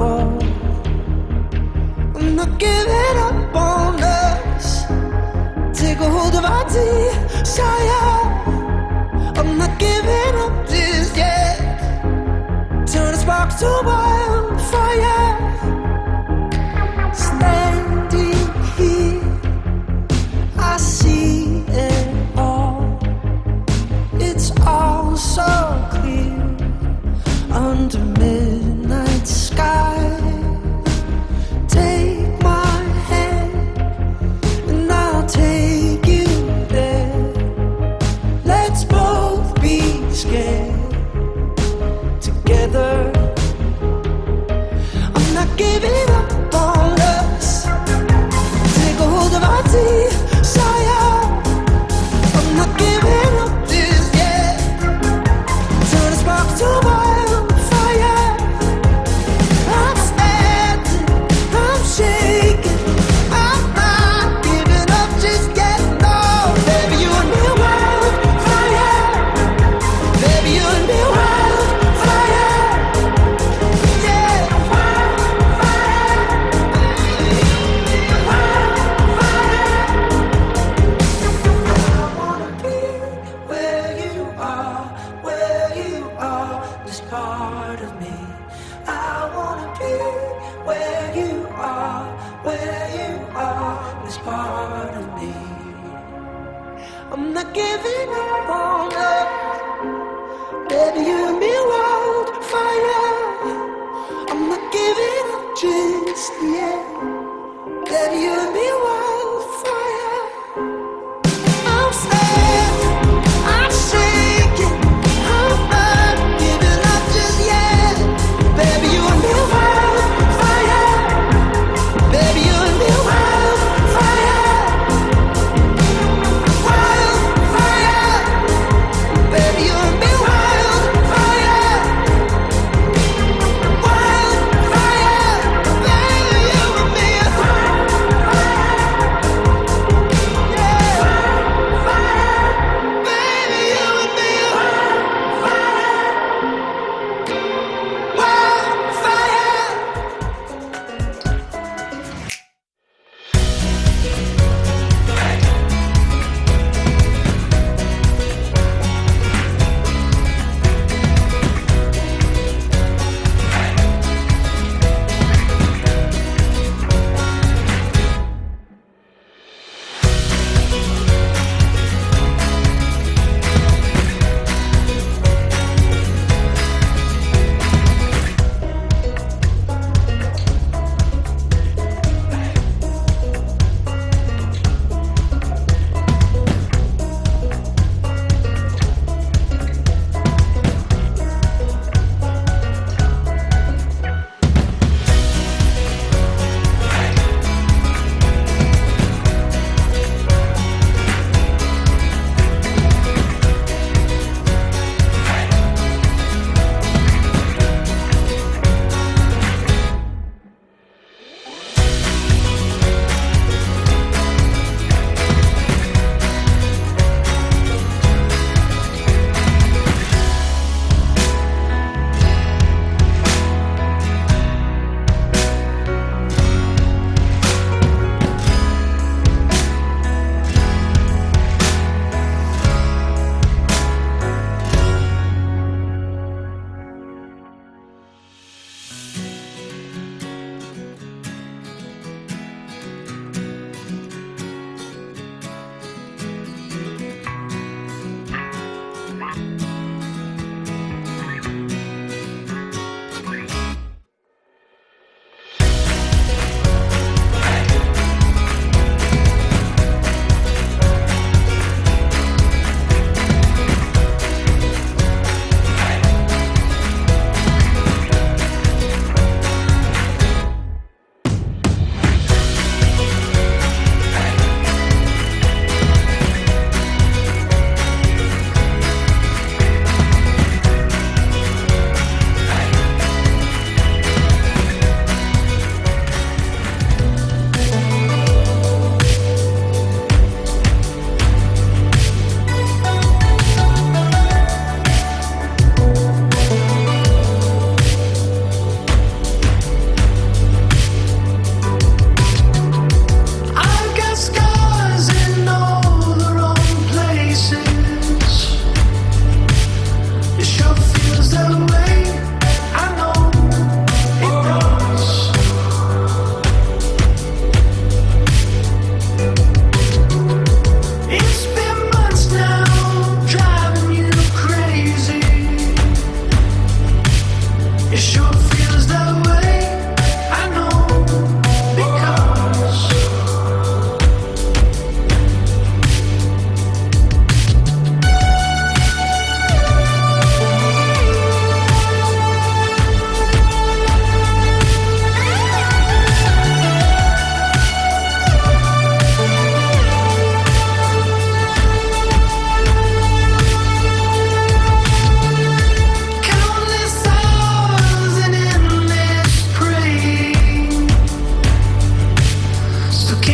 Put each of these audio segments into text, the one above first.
fall. I'm not giving up on us. Take a hold of our desire. I'm not giving up just yet. Turn the sparks to wildfire. Standing here, I see it all. It's all so clear under midnight sky. Take my hand and I'll take you there. Let's both be scared together. I'm not giving up on us. Take a hold of our desire. I'm not giving up just yet. Turn the sparks to wildfire. I'm standing, I'm shaking. I'm not giving up just yet. No, baby, you and me wildfire. Baby, you and me wildfire. Yeah, wildfire. I wanna be where you are, this part of me. I wanna be where you are, this part of me. I'm not giving up on us. Baby, you and me wildfire. I'm not giving up just yet. Baby, you and me wildfire. I'm standing, I'm shaking. I'm not giving up just yet. Baby, you and me wildfire. Baby, you and me wildfire. Wildfire. Baby, you and me wildfire. Wildfire. Baby, you and me wildfire.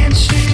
can't see.